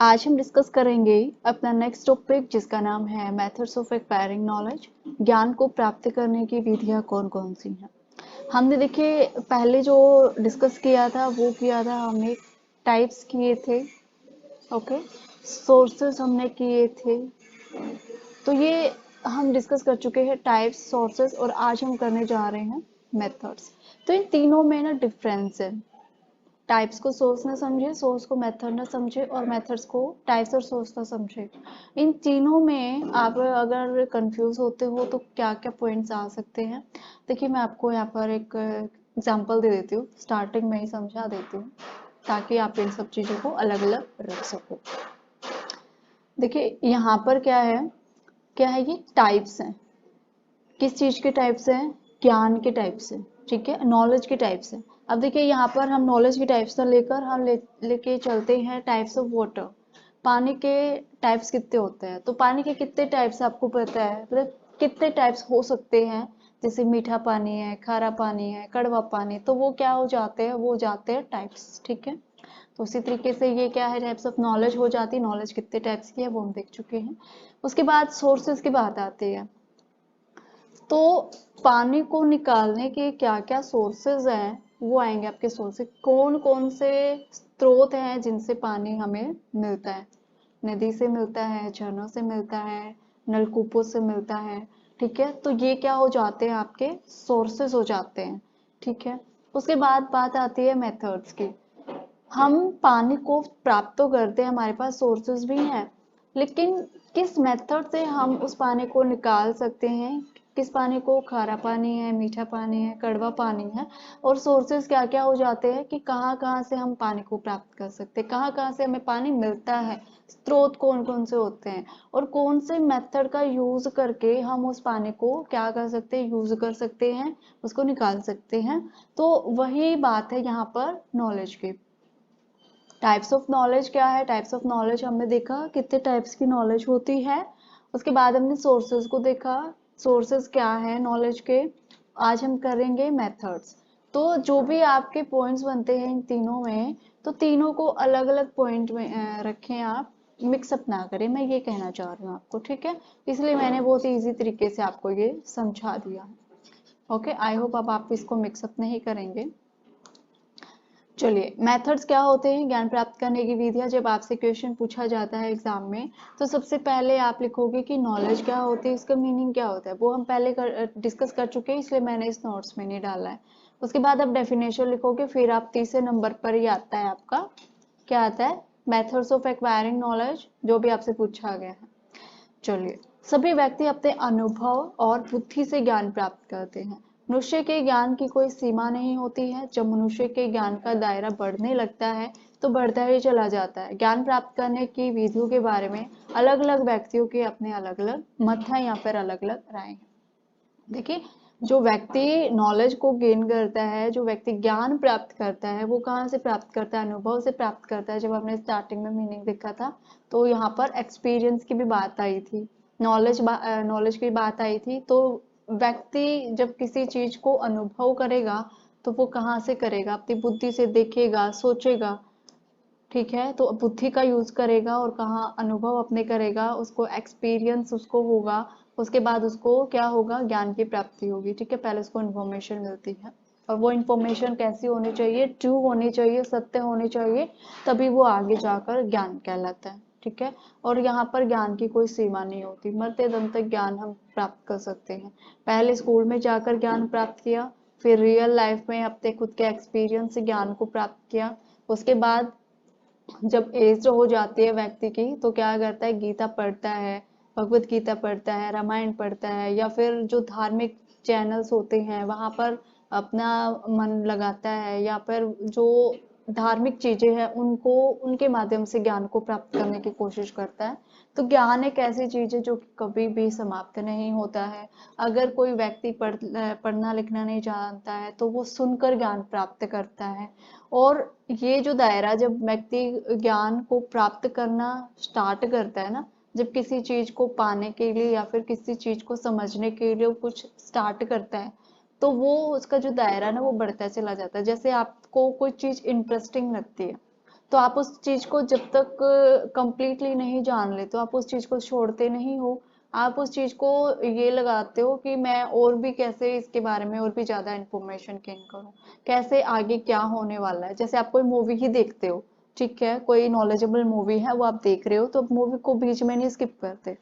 आज हम डिस्कस करेंगे अपना नेक्स्ट टॉपिक जिसका नाम है मेथड्स ऑफ एक्वायरिंग नॉलेज। ज्ञान को प्राप्त करने की विधियां कौन कौन सी हैं। हमने देखिए पहले जो डिस्कस किया था वो किया था हमने टाइप्स किए थे। ओके, सोर्सेस हमने किए थे। तो ये हम डिस्कस कर चुके हैं टाइप्स, सोर्सेस, और आज हम करने जा रहे हैं मेथड्स। तो इन तीनों में ना डिफरेंस है। टाइप्स को सोर्स ना समझे, सोर्स को मेथड ना समझे, और मेथड्स को टाइप्स और सोर्स ना समझे। इन तीनों में आप अगर कंफ्यूज होते हो तो क्या क्या पॉइंट्स आ सकते हैं। देखिए मैं आपको यहाँ पर एक एग्जांपल दे देती हूँ, स्टार्टिंग में ही समझा देती हूँ ताकि आप इन सब चीज़ों को अलग अलग रख सको। देखिए यहाँ पर क्या है, ये टाइप्स हैं। किस चीज के टाइप्स हैं? ज्ञान के टाइप्स हैं। ठीक है, नॉलेज के टाइप्स हैं। अब देखिए यहाँ पर हम नॉलेज के टाइप्स ना लेकर हम लेके चलते हैं टाइप्स ऑफ वाटर। पानी के टाइप्स कितने होते हैं? तो पानी के कितने टाइप्स आपको पता है? मतलब कितने टाइप्स हो सकते हैं? जैसे मीठा पानी है, खारा पानी है, कड़वा पानी, तो वो क्या हो जाते हैं? वो हो जाते हैं टाइप्स। ठीक है, तो उसी तरीके से ये क्या है, टाइप्स ऑफ नॉलेज हो जाती है। नॉलेज कितने टाइप्स की है वो हम देख चुके हैं। उसके बाद सोर्सेज की बात आती है। तो पानी को निकालने के क्या क्या सोर्सेज हैं वो आएंगे आपके सोर्सेज। कौन कौन से स्रोत हैं जिनसे पानी हमें मिलता है? नदी से मिलता है, झरनों से मिलता है, नलकूपों से मिलता है। ठीक है, तो ये क्या हो जाते हैं? आपके सोर्सेज हो जाते हैं। ठीक है, उसके बाद बात आती है मेथड्स की। हम पानी को प्राप्त तो करते हैं, हमारे पास सोर्सेज भी हैं, लेकिन किस मेथड से हम उस पानी को निकाल सकते हैं? किस पानी को? खारा पानी है, मीठा पानी है, कड़वा पानी है। और सोर्सेज क्या क्या हो जाते हैं कि कहाँ कहाँ से हम पानी को प्राप्त कर सकते हैं, कहाँ कहाँ से हमें पानी मिलता है, स्रोत कौन कौन से होते हैं, और कौन से मेथड का यूज करके हम उस पानी को क्या कर सकते हैं, यूज कर सकते हैं, उसको निकाल सकते हैं। तो वही बात है यहाँ पर नॉलेज की। टाइप्स ऑफ नॉलेज क्या है? टाइप्स ऑफ नॉलेज हमने देखा कितने टाइप्स की नॉलेज होती है। उसके बाद हमने सोर्सेज को देखा, सोर्सेज क्या है नॉलेज के। आज हम करेंगे मेथड्स। तो जो भी आपके पॉइंट्स बनते हैं इन तीनों में, तो तीनों को अलग अलग पॉइंट में रखें आप, मिक्सअप ना करें, मैं ये कहना चाह रही हूँ आपको। ठीक है, इसलिए मैंने बहुत ही इजी तरीके से आपको ये समझा दिया। ओके, आई होप अब आप इसको मिक्सअप नहीं करेंगे। चलिए, मेथड्स क्या होते हैं? ज्ञान प्राप्त करने की विधियां। जब आपसे क्वेश्चन पूछा जाता है एग्जाम में, तो सबसे पहले आप लिखोगे कि नॉलेज क्या होती है, इसका मीनिंग क्या होता है। वो हम पहले डिस्कस कर चुके हैं, इसलिए मैंने इस नोट्स में नहीं डाला है। उसके बाद आप डेफिनेशन लिखोगे, फिर आप तीसरे नंबर पर ही आता है आपका, क्या आता है? मेथड्स ऑफ एक्वायरिंग नॉलेज, जो भी आपसे पूछा गया है। चलिए, सभी व्यक्ति अपने अनुभव और बुद्धि से ज्ञान प्राप्त करते हैं। मनुष्य के ज्ञान की कोई सीमा नहीं होती है। जब मनुष्य के ज्ञान का दायरा बढ़ने लगता है तो बढ़ता ही चला जाता है। ज्ञान प्राप्त करने की विधियों के बारे में अलग अलग व्यक्तियों के अपने अलग अलग मत हैं या फिर अलग अलग राय हैं। देखिए, जो व्यक्ति नॉलेज को गेन करता है, जो व्यक्ति ज्ञान प्राप्त करता है, वो कहाँ से प्राप्त करता है? अनुभव से प्राप्त करता है। जब हमने स्टार्टिंग में मीनिंग देखा था, तो यहाँ पर एक्सपीरियंस की भी बात आई थी, नॉलेज की बात आई थी। तो व्यक्ति जब किसी चीज को अनुभव करेगा, तो वो कहाँ से करेगा? अपनी बुद्धि से देखेगा, सोचेगा। ठीक है, तो बुद्धि का यूज करेगा और कहाँ अनुभव अपने करेगा, उसको एक्सपीरियंस उसको होगा। उसके बाद उसको क्या होगा? ज्ञान की प्राप्ति होगी। ठीक है, पहले उसको इन्फॉर्मेशन मिलती है, और वो इन्फॉर्मेशन कैसी होनी चाहिए? ट्रू होनी चाहिए, सत्य होनी चाहिए, तभी वो आगे जाकर ज्ञान कहलाता है। ठीक है, और यहाँ पर ज्ञान की कोई सीमा नहीं होती, मरते दम तक ज्ञान हम प्राप्त कर सकते हैं। पहले स्कूल में जाकर ज्ञान प्राप्त किया, फिर रियल लाइफ में अपने खुद के एक्सपीरियंस से ज्ञान को प्राप्त किया। उसके बाद जब एज हो जाती है व्यक्ति की, तो क्या करता है? गीता पढ़ता है, भगवत गीता पढ़ता है, रामायण पढ़ता है, या फिर जो धार्मिक चैनल्स होते हैं वहां पर अपना मन लगाता है, या फिर जो धार्मिक चीजें हैं उनको, उनके माध्यम से ज्ञान को प्राप्त करने की कोशिश करता है। तो ज्ञान एक ऐसी चीज है जो कि कभी भी समाप्त नहीं होता है। अगर कोई व्यक्ति पढ़ना लिखना नहीं जानता है, तो वो सुनकर ज्ञान प्राप्त करता है। और ये जो दायरा, जब व्यक्ति ज्ञान को प्राप्त करना स्टार्ट करता है ना, जब किसी चीज को पाने के लिए या फिर किसी चीज को समझने के लिए वो कुछ स्टार्ट करता है, तो वो उसका जो दायरा ना वो बढ़ता चला जाता है। जैसे आपको कोई चीज इंटरेस्टिंग लगती है, तो आप उस चीज को जब तक कंप्लीटली नहीं जान लेते हो, आप उस चीज को छोड़ते नहीं हो, आप उस चीज को ये लगाते हो कि मैं और भी कैसे इसके बारे में और भी ज्यादा इंफॉर्मेशन गेन करूं, कैसे आगे क्या होने वाला है। जैसे आप कोई मूवी ही देखते हो, ठीक है, कोई नॉलेजेबल मूवी है वो आप देख रहे हो, तो मूवी को बीच में नहीं स्किप करते।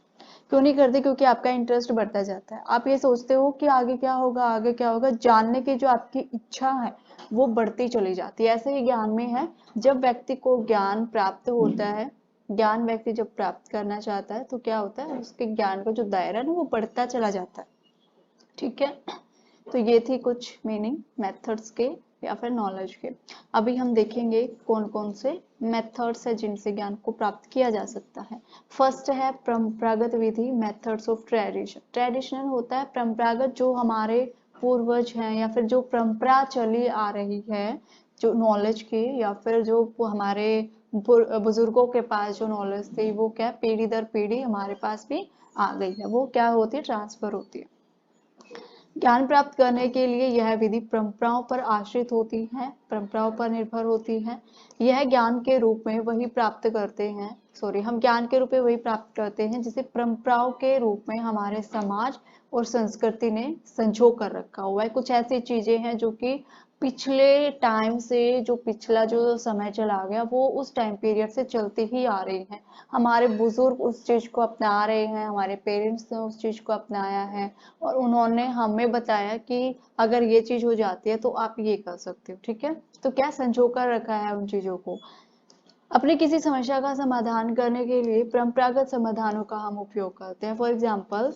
क्यों नहीं करते? क्योंकि आपका इंटरेस्ट बढ़ता जाता है, आप ये सोचते हो कि आगे क्या होगा, आगे क्या होगा, जानने की जो आपकी इच्छा है वो बढ़ती चली जाती है। ऐसे ही ज्ञान में है, जब व्यक्ति को ज्ञान प्राप्त होता है, ज्ञान व्यक्ति जब प्राप्त करना चाहता है तो क्या होता है, उसके ज्ञान का जो दायरा है ना वो बढ़ता चला जाता है। ठीक है, तो ये थी कुछ मीनिंग मेथड्स के या फिर नॉलेज के। अभी हम देखेंगे कौन कौन से मेथड्स है जिनसे ज्ञान को प्राप्त किया जा सकता है। फर्स्ट है परंपरागत विधि, मेथड्स ऑफ ट्रेडिशन। ट्रेडिशनल होता है परंपरागत, जो हमारे पूर्वज हैं या फिर जो परंपरा चली आ रही है जो नॉलेज की, या फिर जो हमारे बुजुर्गों के पास जो नॉलेज थी वो क्या पीढ़ी दर पीढ़ी हमारे पास भी आ गई है, वो क्या होती है, ट्रांसफर होती है। ज्ञान प्राप्त करने के लिए यह विधि परंपराओं पर आश्रित होती है, परंपराओं पर निर्भर होती है। यह ज्ञान के रूप में वही प्राप्त करते हैं, हम ज्ञान के रूप में वही प्राप्त करते हैं जिसे परंपराओं के रूप में हमारे समाज और संस्कृति ने संजो कर रखा हुआ है। कुछ ऐसी चीजें हैं जो कि पिछले टाइम से, जो पिछला जो समय चला गया वो उस टाइम पीरियड से चलती ही आ रही है। हमारे बुजुर्ग उस चीज को अपना रहे हैं, हमारे पेरेंट्स ने उस चीज को अपनाया है, और उन्होंने हमें बताया कि अगर ये चीज हो जाती है तो आप ये कर सकते हो। ठीक है, तो क्या संजो कर रखा है उन चीजों को। अपनी किसी समस्या का समाधान करने के लिए परंपरागत समाधानों का हम उपयोग करते हैं। फॉर एग्जाम्पल,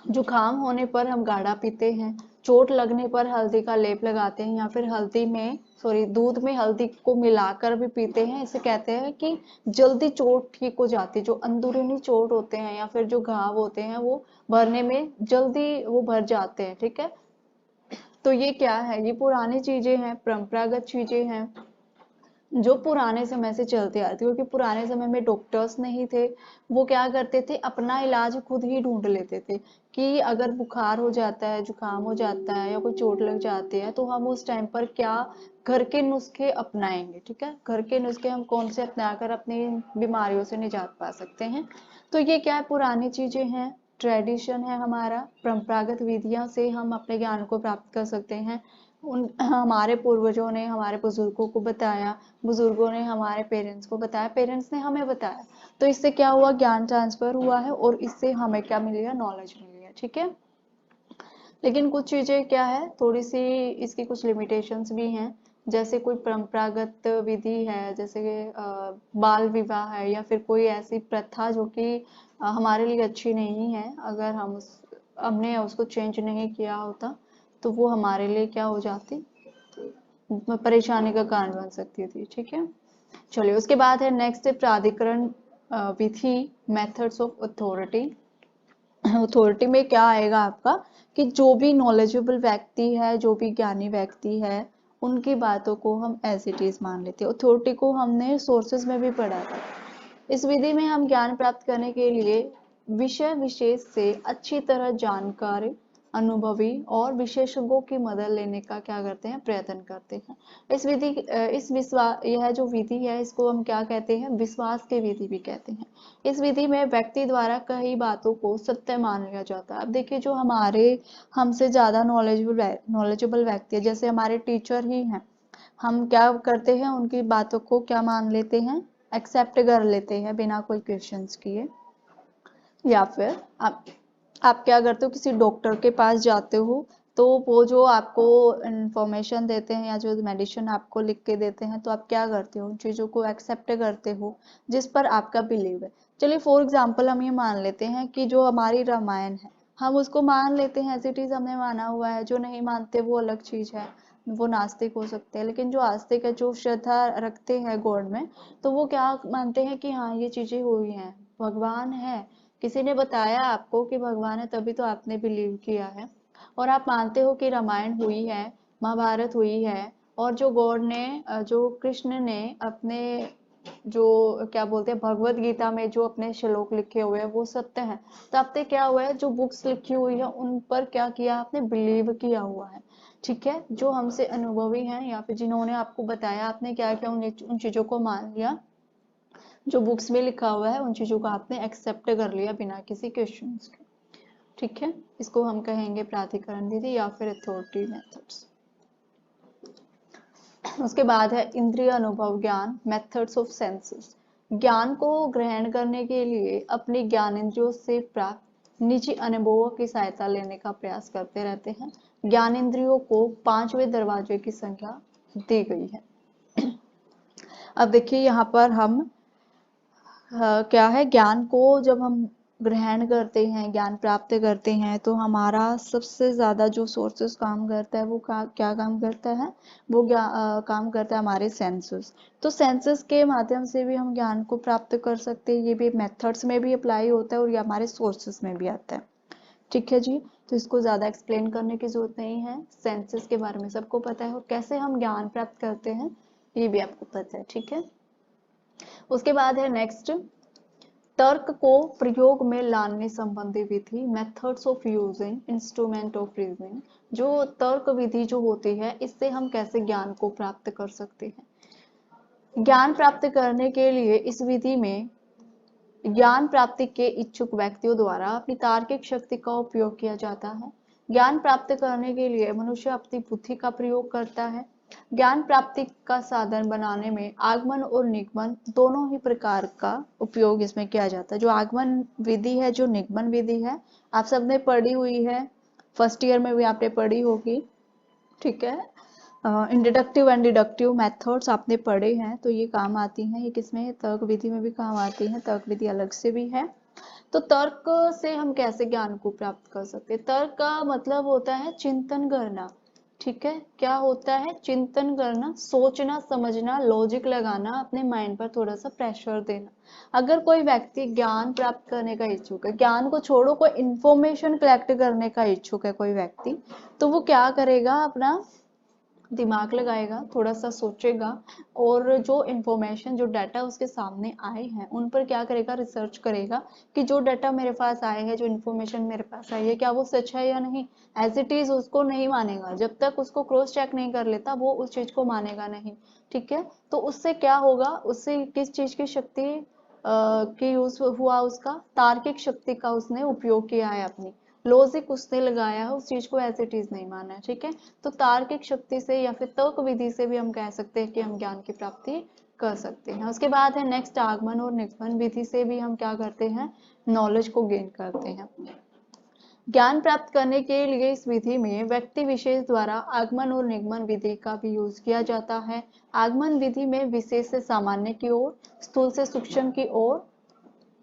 जुकाम होने पर हम काढ़ा पीते हैं, चोट लगने पर हल्दी का लेप लगाते हैं, या फिर दूध में हल्दी को मिलाकर भी पीते हैं। इसे कहते हैं कि जल्दी चोट ठीक हो जाती है। जो अंदरूनी चोट होते हैं या फिर जो घाव होते हैं वो भरने में जल्दी वो भर जाते हैं। ठीक है, तो ये क्या है, ये पुरानी चीजें हैं, परंपरागत चीजें हैं जो पुराने समय से चलते आती, क्योंकि पुराने समय में डॉक्टर्स नहीं थे। वो क्या करते थे, अपना इलाज खुद ही ढूंढ लेते थे कि अगर बुखार हो जाता है, जुकाम हो जाता है या कोई चोट लग जाती है तो हम उस टाइम पर क्या घर के नुस्खे अपनाएंगे। ठीक है, घर के नुस्खे हम कौन से अपनाकर अपनी बीमारियों से निजात पा सकते हैं। तो ये क्या है, पुरानी चीजें हैं, ट्रेडिशन है हमारा, परंपरागत विधियां से हम अपने ज्ञान को प्राप्त कर सकते हैं। उन हमारे पूर्वजों ने हमारे बुजुर्गों को बताया, बुजुर्गों ने हमारे पेरेंट्स को बताया, पेरेंट्स ने हमें बताया, तो इससे क्या हुआ, ज्ञान ट्रांसफर हुआ है और इससे हमें क्या मिल गया, नॉलेज मिल गया। ठीक है, लेकिन कुछ चीजें क्या है, थोड़ी सी इसकी कुछ लिमिटेशंस भी हैं। जैसे कोई परंपरागत विधि है, जैसे बाल विवाह है या फिर कोई ऐसी प्रथा जो कि हमारे लिए अच्छी नहीं है, अगर हमने उसको चेंज नहीं किया होता तो वो हमारे लिए क्या हो जाती, परेशानी का कारण बन सकती थी। ठीक है, चलिए उसके बाद है नेक्स्ट प्राधिकरण विधि, मेथड्स ऑफ अथॉरिटी। अथॉरिटी में क्या आएगा आपका, कि जो भी नॉलेजेबल व्यक्ति है, जो भी ज्ञानी व्यक्ति है, उनकी बातों को हम एज इट इज मान लेते हैं। अथॉरिटी को हमने सोर्सेज में भी पढ़ा था। इस विधि में हम ज्ञान प्राप्त करने के लिए विषय विशेष से अच्छी तरह जानकार, अनुभवी और विशेषज्ञों की मदद लेने का क्या करते हैं, प्रयत्न करते हैं। इस विश्वास, यह जो विधि है इसको हम क्या कहते हैं, विश्वास की विधि भी कहते हैं। इस विधि में व्यक्ति द्वारा कई बातों को सत्य मान लिया जाता है। अब देखिए, जो हमारे हमसे ज्यादा नॉलेजेबल व्यक्ति है, जैसे हमारे टीचर ही हैं, हम क्या करते हैं, उनकी बातों को क्या मान लेते हैं, एक्सेप्ट कर लेते हैं बिना कोई क्वेश्चंस किए। या फिर आप क्या करते हो, किसी डॉक्टर के पास जाते हो तो वो जो आपको इंफॉर्मेशन देते हैं या जो मेडिसिन आपको लिख के देते हैं, तो आप क्या करते हो, उन चीजों को एक्सेप्ट करते हो जिस पर आपका बिलीव है। चलिए फॉर एग्जांपल हम ये मान लेते हैं कि जो हमारी रामायण है, हम उसको मान लेते हैं, एज इट इज हमने माना हुआ है। जो नहीं मानते वो अलग चीज है, वो नास्तिक हो सकते हैं। लेकिन जो आस्तिक है, जो श्रद्धा रखते हैं गॉड में, तो वो क्या मानते हैं कि हाँ ये चीजें हुई हैं, भगवान है, किसी ने बताया आपको कि भगवान है तभी तो आपने बिलीव किया है, और आप मानते हो कि रामायण हुई है, महाभारत हुई है, और जो गॉड ने जो कृष्ण ने अपने जो क्या बोलते हैं भगवत गीता में जो अपने श्लोक लिखे हुए हैं वो सत्य है, तो आपने क्या हुआ है, जो बुक्स लिखी हुई है उन पर क्या किया, आपने बिलीव किया हुआ है। ठीक है, जो हमसे अनुभवी हैं या फिर जिन्होंने आपको बताया, आपने क्या किया, उन चीजों को मान लिया, जो बुक्स में लिखा हुआ है उन चीजों को आपने एक्सेप्ट कर लिया बिना किसी क्वेश्चंस के। ठीक है, इसको हम कहेंगे प्राधिकरण विधि या फिर अथॉरिटी मेथड्स। उसके बाद है इंद्रिय अनुभव ज्ञान, मेथड्स ऑफ सेंसेस। ज्ञान को ग्रहण करने के लिए अपने ज्ञान इंद्रियों से प्राप्त निजी अनुभवों की सहायता लेने का प्रयास करते रहते हैं। ज्ञान इंद्रियों को 5वें दरवाजे की संख्या दी गई है। अब देखिए यहाँ पर हम क्या है, ज्ञान को जब हम ग्रहण करते हैं, ज्ञान प्राप्त करते हैं, तो हमारा सबसे ज्यादा जो सोर्सेस काम करता है वो क्या काम करता है, वो काम करता है हमारे सेंसेस। तो सेंसेस के माध्यम से भी हम ज्ञान को प्राप्त कर सकते हैं, ये भी मेथड्स में भी अप्लाई होता है और ये हमारे सोर्सेस में भी आता है। ठीक है जी, तो इसको ज्यादा एक्सप्लेन करने की जरूरत नहीं है, सेंसेस के बारे में सबको पता है और कैसे हम ज्ञान प्राप्त करते हैं ये भी आपको पता है। ठीक है, उसके बाद है नेक्स्ट, तर्क को प्रयोग में लाने संबंधी विधि, methods of using instrument of reasoning. जो तर्क विधि जो होती है, इससे हम कैसे ज्ञान को प्राप्त कर सकते हैं। ज्ञान प्राप्त करने के लिए इस विधि में ज्ञान प्राप्ति के इच्छुक व्यक्तियों द्वारा अपनी तार्किक शक्ति का उपयोग किया जाता है। ज्ञान प्राप्त करने के लिए मनुष्य अपनी बुद्धि का प्रयोग करता है। ज्ञान प्राप्ति का साधन बनाने में आगमन और निगमन दोनों ही प्रकार का उपयोग इसमें किया जाता है। जो आगमन विधि है, जो निगमन विधि है, आप सबने पढ़ी हुई है, फर्स्ट ईयर में भी आपने पढ़ी होगी। ठीक है, इंडक्टिव एंड डिडक्टिव मेथड्स आपने पढ़े हैं, तो ये काम आती हैं। ये किसमें, तर्क विधि में भी काम आती है, तर्क विधि अलग से भी है। तो तर्क से हम कैसे ज्ञान को प्राप्त कर सकते हैं। तर्क का मतलब होता है चिंतन करना। ठीक है, क्या होता है, चिंतन करना, सोचना, समझना, लॉजिक लगाना, अपने माइंड पर थोड़ा सा प्रेशर देना। अगर कोई व्यक्ति ज्ञान प्राप्त करने का इच्छुक है, ज्ञान को छोड़ो, कोई इंफॉर्मेशन कलेक्ट करने का इच्छुक है कोई व्यक्ति, तो वो क्या करेगा, अपना दिमाग लगाएगा, थोड़ा सा सोचेगा और जो इंफॉर्मेशन, जो डाटा उसके सामने आए हैं उन पर क्या करेगा, रिसर्च करेगा कि जो डाटा मेरे पास आए हैं, जो इंफॉर्मेशन मेरे पास आई है, क्या वो सच है या नहीं। एज इट इज उसको नहीं मानेगा, जब तक उसको क्रॉस चेक नहीं कर लेता वो उस चीज को मानेगा नहीं। ठीक है, तो उससे क्या होगा, उससे किस चीज की शक्ति की यूज हुआ, उसका तार्किक शक्ति का उसने उपयोग किया है, अपनी लॉजिक उसने लगाया है, उस चीज को एज इट इज नहीं माना है। ठीक है, तो तार्किक शक्ति से या फिर तर्क विधि से भी हम कह सकते हैं कि हम ज्ञान की प्राप्ति कर सकते हैं। उसके बाद है नेक्स्ट, आगमन और निगमन विधि से भी हम क्या करते हैं, नॉलेज को गेन करते हैं। ज्ञान प्राप्त करने के लिए इस विधि में व्यक्ति विशेष द्वारा आगमन और निगमन विधि का भी यूज किया जाता है। आगमन विधि में विशेष से सामान्य की ओर, स्थूल से सूक्ष्म की ओर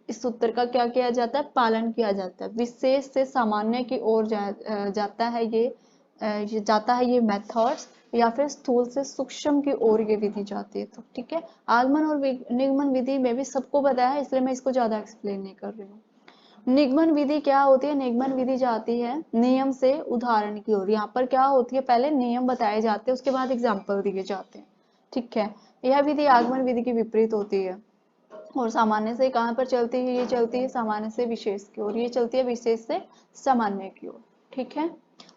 इस सूत्र का क्या किया जाता है, पालन किया जाता है। विशेष से सामान्य की ओर जाता है ये जाता है ये मेथड्स, या फिर स्थूल से सूक्ष्म की ओर ये विधि जाती है। तो ठीक है, आगमन और निगमन विधि में भी सबको पता है, इसलिए मैं इसको ज्यादा एक्सप्लेन नहीं कर रही हूँ। निगमन विधि क्या होती है, निगमन विधि जाती है नियम से उदाहरण की ओर। यहाँ पर क्या होती है, पहले नियम बताए जाते हैं, उसके बाद एग्जाम्पल दिए जाते हैं। ठीक है, यह विधि आगमन विधि की विपरीत होती है और सामान्य से कहाँ पर चलती है, ये चलती है सामान्य से विशेष की ओर, ये चलती है विशेष से सामान्य की ओर। ठीक है,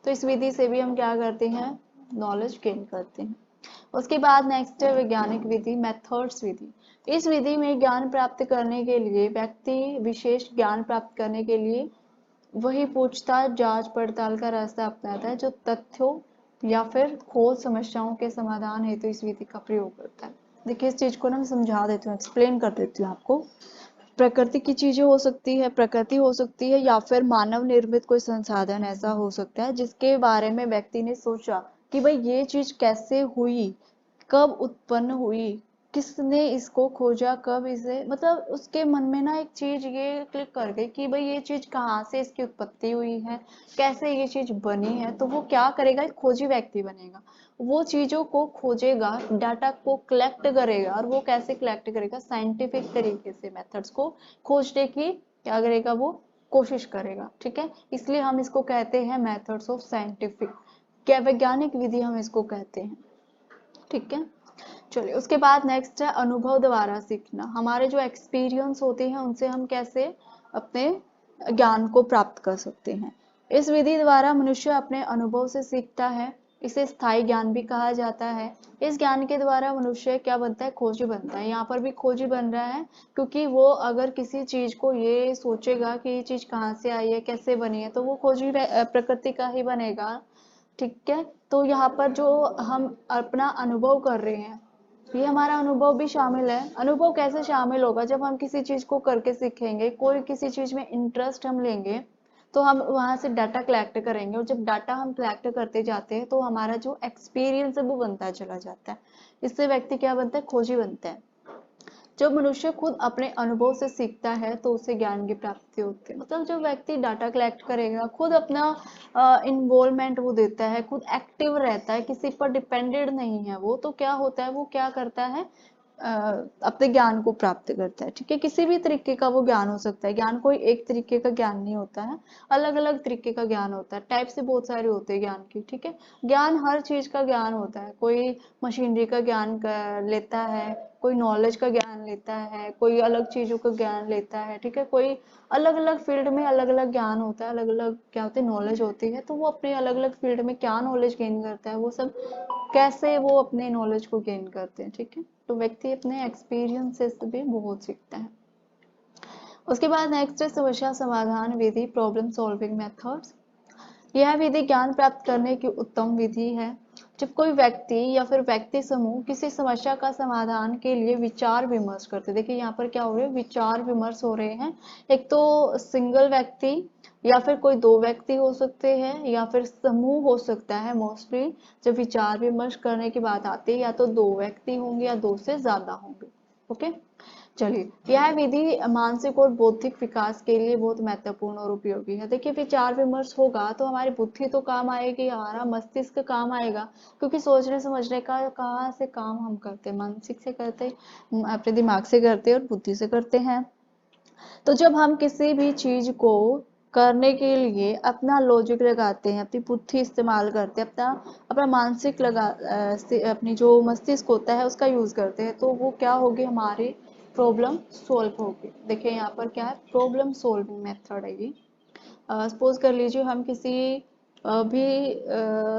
तो इस विधि से भी हम क्या करते हैं, नॉलेज गेन करते हैं। उसके बाद नेक्स्ट है वैज्ञानिक विधि, मेथड्स विधि। इस विधि में ज्ञान प्राप्त करने के लिए व्यक्ति विशेष ज्ञान प्राप्त करने के लिए वही पूछताछ, जांच पड़ताल का रास्ता अपनाता है जो तथ्यों या फिर खोज समस्याओं के समाधान हेतु इस विधि का प्रयोग करता है। देखिए, इस चीज को ना मैं समझा देती हूँ, एक्सप्लेन कर देती हूँ आपको। प्रकृति की चीजें हो सकती है, प्रकृति हो सकती है, या फिर मानव निर्मित कोई संसाधन ऐसा हो सकता है जिसके बारे में व्यक्ति ने सोचा कि भाई ये चीज कैसे हुई, कब उत्पन्न हुई, किसने इसको खोजा, कब इसे, मतलब उसके मन में ना एक चीज ये क्लिक कर गई कि भाई ये चीज कहाँ से इसकी उत्पत्ति हुई है, कैसे ये चीज बनी है। तो वो क्या करेगा, एक खोजी व्यक्ति बनेगा, वो चीजों को खोजेगा, डाटा को कलेक्ट करेगा। और वो कैसे कलेक्ट करेगा, साइंटिफिक तरीके से मेथड्स को खोजने की क्या करेगा, वो कोशिश करेगा। ठीक है, इसलिए हम इसको कहते हैं मेथड्स ऑफ साइंटिफिक, क्या वैज्ञानिक विधि हम इसको कहते हैं। ठीक है, चलिए उसके बाद नेक्स्ट है अनुभव द्वारा सीखना। हमारे जो एक्सपीरियंस होते हैं उनसे हम कैसे अपने ज्ञान को प्राप्त कर सकते हैं। इस विधि द्वारा मनुष्य अपने अनुभव से सीखता है। इसे स्थायी ज्ञान भी कहा जाता है। इस ज्ञान के द्वारा मनुष्य क्या बनता है, खोजी बनता है। यहाँ पर भी खोजी बन रहा है, क्योंकि वो अगर किसी चीज को ये सोचेगा कि ये चीज कहाँ से आई है, कैसे बनी है, तो वो खोजी प्रकृति का ही बनेगा। ठीक है, तो यहाँ पर जो हम अपना अनुभव कर रहे हैं, ये हमारा अनुभव भी शामिल है। अनुभव कैसे शामिल होगा, जब हम किसी चीज को करके सीखेंगे, कोई किसी चीज में इंटरेस्ट हम लेंगे, तो हम वहां से डाटा कलेक्ट करेंगे, और जब डाटा हम कलेक्ट करते जाते हैं तो हमारा जो एक्सपीरियंस है वो बनता चला जाता है। इससे व्यक्ति क्या बनता है, खोजी बनता है। जब मनुष्य खुद अपने अनुभव से सीखता है तो उसे ज्ञान की प्राप्ति होती है। मतलब जब व्यक्ति डाटा कलेक्ट करेगा, खुद अपना इन्वॉल्वमेंट वो देता है, खुद एक्टिव रहता है, किसी पर डिपेंडेड नहीं है वो, तो क्या होता है, वो क्या करता है, अ, अपने ज्ञान को प्राप्त करता है। ठीक है, किसी भी तरीके का वो ज्ञान हो सकता है। ज्ञान कोई एक तरीके का ज्ञान नहीं होता है, अलग अलग तरीके का ज्ञान होता है। टाइप से बहुत सारे होते हैं ज्ञान की। ठीक है, ज्ञान हर चीज का ज्ञान होता है। कोई मशीनरी का ज्ञान लेता है, कोई नॉलेज का ज्ञान लेता है, कोई अलग चीजों का ज्ञान लेता है। ठीक है, कोई अलग अलग फील्ड में अलग अलग ज्ञान होता है, अलग अलग क्या होते हैं, नॉलेज होती है। तो वो अपने अलग अलग फील्ड में क्या नॉलेज गेन करता है, वो सब कैसे वो अपने नॉलेज को गेन करते हैं। ठीक है, तो व्यक्ति अपने एक्सपीरियंसेस से भी बहुत सीखता है। उसके बाद नेक्स्ट है समस्या समाधान विधि, प्रॉब्लम सॉल्विंग मेथड्स। यह विधि ज्ञान प्राप्त करने की उत्तम विधि है। जब कोई व्यक्ति या फिर व्यक्ति समूह किसी समस्या का समाधान के लिए विचार विमर्श करते, देखिए यहाँ पर क्या हो रहा है, विचार विमर्श हो रहे हैं। एक तो सिंगल व्यक्ति, या फिर कोई दो व्यक्ति हो सकते हैं, या फिर समूह हो सकता है। मोस्टली जब विचार विमर्श करने की बात आती है, या तो दो व्यक्ति होंगे या दो से ज्यादा होंगे। ओके, चलिए, यह विधि मानसिक और बौद्धिक विकास के लिए बहुत महत्वपूर्ण और उपयोगी है। देखिए, विचार विमर्श होगा तो हमारी बुद्धि तो काम आएगी, हमारा मस्तिष्क काम आएगा, क्योंकि सोचने समझने का कहाँ से काम हम करते हैं, मानसिक से करते हैं, अपने दिमाग से करते हैं और बुद्धि से करते हैं। तो जब हम किसी भी चीज को करने के लिए अपना लॉजिक लगाते हैं, अपनी बुद्धि इस्तेमाल करते हैं, अपना अपना मानसिक अपनी जो मस्तिष्क होता है उसका यूज करते हैं, तो वो क्या होगी, हमारी प्रॉब्लम सोल्व होगी। देखिए यहाँ पर क्या है, प्रॉब्लम सोल्विंग मेथड है ये। सपोज कर लीजिए हम किसी भी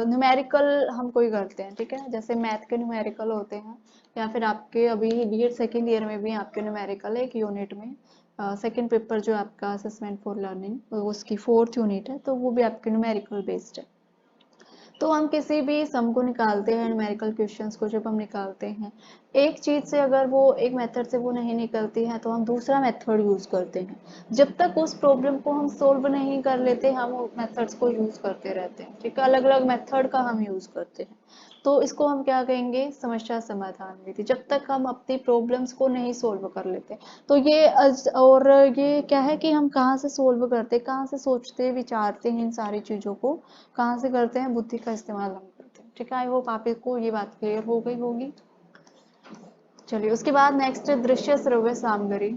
न्यूमेरिकल हम कोई करते हैं। ठीक है, जैसे मैथ के न्यूमेरिकल होते हैं, या फिर आपके अभी बीएड सेकेंड ईयर में भी आपके न्यूमेरिकल है एक यूनिट में। सेकेंड पेपर जो आपका असेसमेंट फॉर लर्निंग, उसकी 4th यूनिट है, तो वो भी आपके न्यूमेरिकल बेस्ड है। तो हम किसी भी सम को निकालते हैं, न्यूमेरिकल क्वेश्चंस को जब हम निकालते हैं, एक चीज से अगर वो एक मेथड से वो नहीं निकलती है तो हम दूसरा मेथड यूज करते हैं। जब तक उस प्रॉब्लम को हम सोल्व नहीं कर लेते, हम मेथड्स को यूज करते रहते हैं। ठीक है, अलग अलग मेथड का हम यूज करते हैं। तो इसको हम क्या कहेंगे, समस्या समाधान विधि, जब तक हम अपनी प्रॉब्लम्स को नहीं सोल्व कर लेते। तो ये और ये क्या है कि हम कहाँ से सोल्व करते, कहाँ से सोचते विचारते हैं इन सारी चीजों को, कहाँ से करते हैं, बुद्धि का इस्तेमाल हम करते हैं। ठीक है, आई होप आपको ये बात क्लियर हो गई होगी। चलिए, उसके बाद नेक्स्ट दृश्य श्रव्य सामग्री,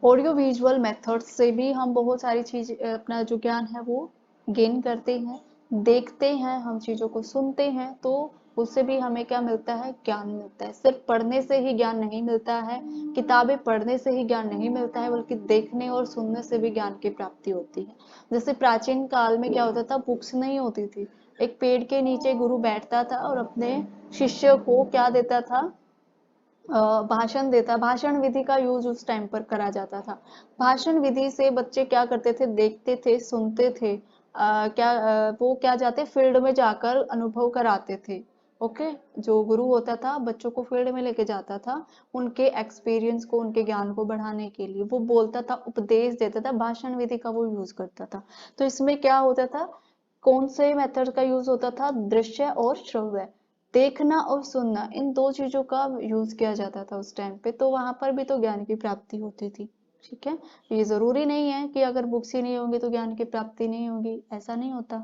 ऑडियो विजुअल मेथड से भी हम बहुत सारी चीज अपना जो ज्ञान है वो गेन करते हैं। देखते हैं, हम चीजों को सुनते हैं, तो उससे भी हमें क्या मिलता है, ज्ञान मिलता है। सिर्फ पढ़ने से ही ज्ञान नहीं मिलता है, किताबें पढ़ने से ही ज्ञान नहीं मिलता है, बल्कि देखने और सुनने से भी ज्ञान की प्राप्ति होती है। जैसे प्राचीन काल में क्या होता था, बुक्स नहीं होती थी, एक पेड़ के नीचे गुरु बैठता था और अपने शिष्य को क्या देता था, भाषण देता। भाषण विधि का यूज उस टाइम पर करा जाता था। भाषण विधि से बच्चे क्या करते थे, देखते थे, सुनते थे, वो क्या जाते फील्ड में जाकर अनुभव कराते थे। ओके, जो गुरु होता था बच्चों को फील्ड में लेके जाता था, उनके एक्सपीरियंस को, उनके ज्ञान को बढ़ाने के लिए वो बोलता था, उपदेश देता था, भाषण विधि का वो यूज करता था। तो इसमें क्या होता था, कौन से मेथड का यूज होता था, दृश्य और श्रव्य, देखना और सुनना, इन दो चीजों का यूज किया जाता था उस टाइम पे। तो वहां पर भी तो ज्ञान की प्राप्ति होती थी। ठीक है, ये जरूरी नहीं है कि अगर बुक्स ही नहीं होंगी तो ज्ञान की प्राप्ति नहीं होगी, ऐसा नहीं होता।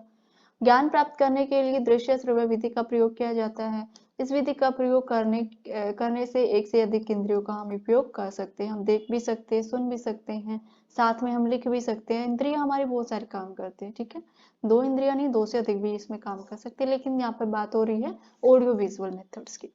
ज्ञान प्राप्त करने के लिए दृश्य श्रव्य विधि का प्रयोग किया जाता है। इस विधि का प्रयोग करने से एक से अधिक इंद्रियों का हम उपयोग कर सकते हैं। हम देख भी सकते हैं, सुन भी सकते हैं, साथ में हम लिख भी सकते हैं। इंद्रियां हमारी बहुत सारे काम करते हैं। ठीक है, दो इंद्रियां नहीं, दो से अधिक भी इसमें काम कर सकते हैं, लेकिन यहाँ पर बात हो रही है ऑडियो विजुअल मेथड्स की।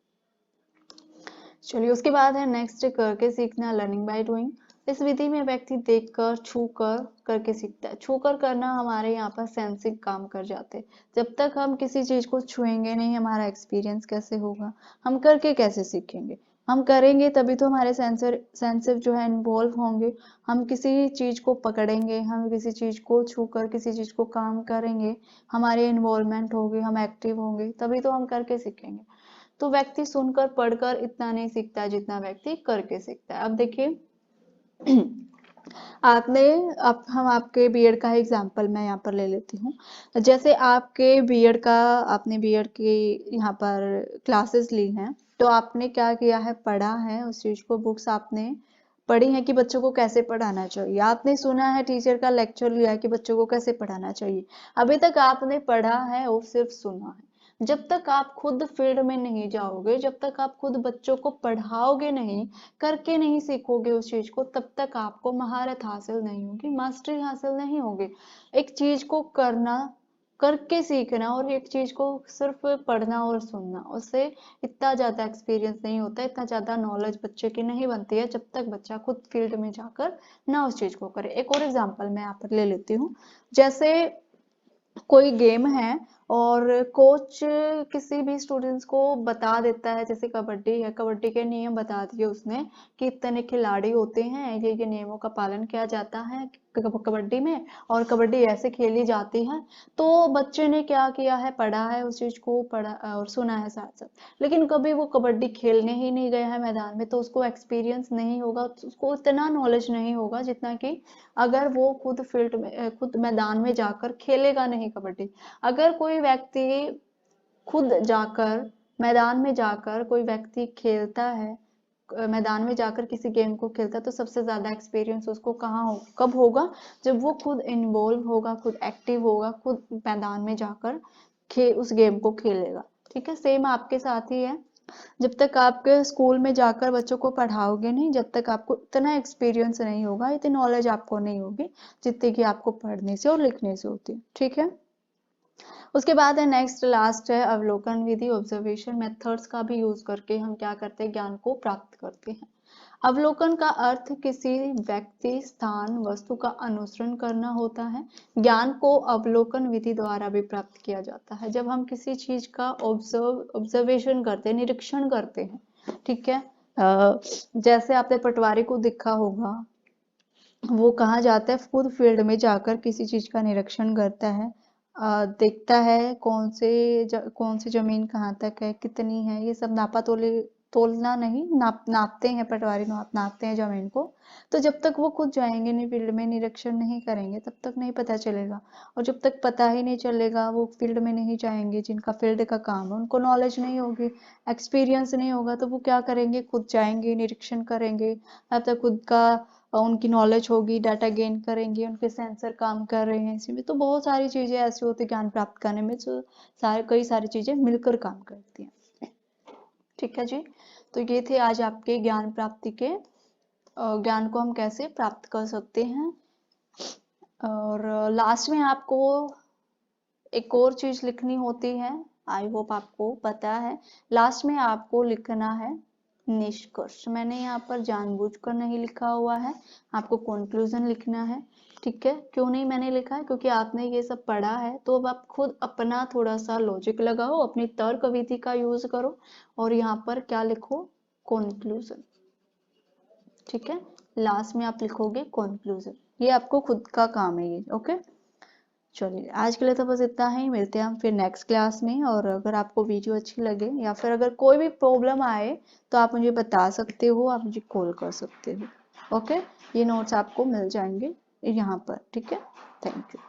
चलिए, उसके बाद है नेक्स्ट करके सीखना, लर्निंग बाय डूइंग। इस विधि में व्यक्ति देखकर, छूकर करके सीखता है। छूकर करना हमारे यहाँ पर सेंसिंग काम कर जाते हैं। जब तक हम किसी चीज को छुएंगे नहीं, हमारा एक्सपीरियंस कैसे होगा, हम करके कैसे सीखेंगे। हम करेंगे तभी तो हमारे सेंसिव जो है इन्वॉल्व होंगे। हम किसी चीज को पकड़ेंगे, हम किसी चीज को छूकर किसी चीज को काम करेंगे, हमारे इन्वॉल्वमेंट होगी, हम एक्टिव होंगे, तभी तो हम करके सीखेंगे। तो व्यक्ति सुनकर पढ़कर इतना नहीं सीखता है जितना व्यक्ति करके सीखता है। अब देखिए हम आपके बीएड का एग्जांपल मैं यहाँ पर ले लेती हूँ। जैसे आपके बीएड का, आपने बीएड की यहाँ पर क्लासेस ली हैं, तो आपने क्या किया है, पढ़ा है उस चीज को, बुक्स आपने पढ़ी है कि बच्चों को कैसे पढ़ाना चाहिए, आपने सुना है टीचर का लेक्चर लिया है कि बच्चों को कैसे पढ़ाना चाहिए। अभी तक आपने पढ़ा है और सिर्फ सुना है। जब तक आप खुद फील्ड में नहीं जाओगे, जब तक आप खुद बच्चों को पढ़ाओगे नहीं, करके नहीं सीखोगे उस चीज को, तब तक आपको महारत हासिल नहीं होगी, मास्टरी हासिल नहीं होगी। एक चीज को करना, करके सीखना, और एक चीज को सिर्फ पढ़ना और सुनना, उससे इतना ज्यादा एक्सपीरियंस नहीं होता, इतना ज्यादा नॉलेज बच्चे की नहीं बनती है जब तक बच्चा खुद फील्ड में जाकर ना उस चीज को करे। एक और एग्जांपल मैं यहाँ पर ले लेती हूँ। जैसे कोई गेम है और कोच किसी भी स्टूडेंट्स को बता देता है, जैसे कबड्डी है, कबड्डी के नियम बता दिए उसने कि इतने खिलाड़ी होते हैं, ये नियमों का पालन किया जाता है कबड्डी में, और कबड्डी ऐसे खेली जाती है। तो बच्चे ने क्या किया है, पढ़ा है उस चीज को, पढ़ा और सुना है साथ साथ, लेकिन कभी वो कबड्डी खेलने ही नहीं गया है मैदान में, तो उसको एक्सपीरियंस नहीं होगा, उसको इतना नॉलेज नहीं होगा जितना कि अगर वो खुद फील्ड में, खुद मैदान में जाकर खेलेगा नहीं कबड्डी। अगर कोई व्यक्ति खुद जाकर, मैदान में जाकर कोई व्यक्ति खेलता है, मैदान में जाकर किसी गेम को खेलता है, तो सबसे ज्यादा एक्सपीरियंस उसको कहाँ हो, कब होगा, जब वो खुद इन्वॉल्व होगा, खुद एक्टिव होगा, खुद मैदान में जाकर उस गेम को खेलेगा। ठीक है, सेम आपके साथ ही है। जब तक आपके स्कूल में जाकर बच्चों को पढ़ाओगे नहीं, जब तक आपको इतना एक्सपीरियंस नहीं होगा, इतनी नॉलेज आपको नहीं होगी जितनी कि आपको पढ़ने से और लिखने से होती है। ठीक है, उसके बाद है नेक्स्ट लास्ट है अवलोकन विधि, ऑब्जर्वेशन मेथड्स का भी यूज करके हम क्या करते हैं, ज्ञान को प्राप्त करते हैं। अवलोकन का अर्थ किसी व्यक्ति, स्थान, वस्तु का अनुसरण करना होता है। ज्ञान को अवलोकन विधि द्वारा भी प्राप्त किया जाता है। जब हम किसी चीज का ऑब्जर्वेशन करते हैं, निरीक्षण करते हैं, ठीक है, जैसे आपने पटवारी को देखा होगा, वो कहाँ जाता है, खुद फील्ड में जाकर किसी चीज का निरीक्षण करता है, देखता है कौन सी जमीन कहाँ तक है, कितनी है, ये सब नापा तोलना नहीं, नापते हैं, पटवारी नापते हैं जमीन को। तो जब तक वो खुद जाएंगे नहीं फील्ड में, निरीक्षण नहीं करेंगे, तब तक नहीं पता चलेगा। और जब तक पता ही नहीं चलेगा, वो फील्ड में नहीं जाएंगे, जिनका फील्ड का काम है, उनको नॉलेज नहीं होगी, एक्सपीरियंस नहीं होगा, तो वो क्या करेंगे, खुद जाएंगे, निरीक्षण करेंगे, तब तक खुद का उनकी नॉलेज होगी, डाटा गेन करेंगे, उनके सेंसर काम कर रहे हैं इसी में। तो बहुत सारी चीजें ऐसी होती है ज्ञान प्राप्त करने में, जो कई सारी चीजें मिलकर काम करती हैं। ठीक है जी, तो ये थे आज आपके ज्ञान प्राप्ति के, ज्ञान को हम कैसे प्राप्त कर सकते हैं। और लास्ट में आपको एक और चीज लिखनी होती है, आई होप आपको पता है। लास्ट में आपको लिखना है निष्कर्ष। मैंने यहाँ पर जानबूझकर नहीं लिखा हुआ है, आपको कंक्लूजन लिखना है। ठीक है, क्यों नहीं मैंने लिखा है, क्योंकि आपने ये सब पढ़ा है, तो अब आप खुद अपना थोड़ा सा लॉजिक लगाओ, अपनी तर्क विधि का यूज करो, और यहाँ पर क्या लिखो, कंक्लूजन। ठीक है, लास्ट में आप लिखोगे कंक्लूजन, ये आपको खुद का काम है ये। ओके, चलिए आज के लिए तो बस इतना ही, मिलते हैं हम फिर नेक्स्ट क्लास में। और अगर आपको वीडियो अच्छी लगे या फिर अगर कोई भी प्रॉब्लम आए, तो आप मुझे बता सकते हो, आप मुझे कॉल कर सकते हो। ओके, ये नोट्स आपको मिल जाएंगे यहाँ पर। ठीक है, थैंक यू।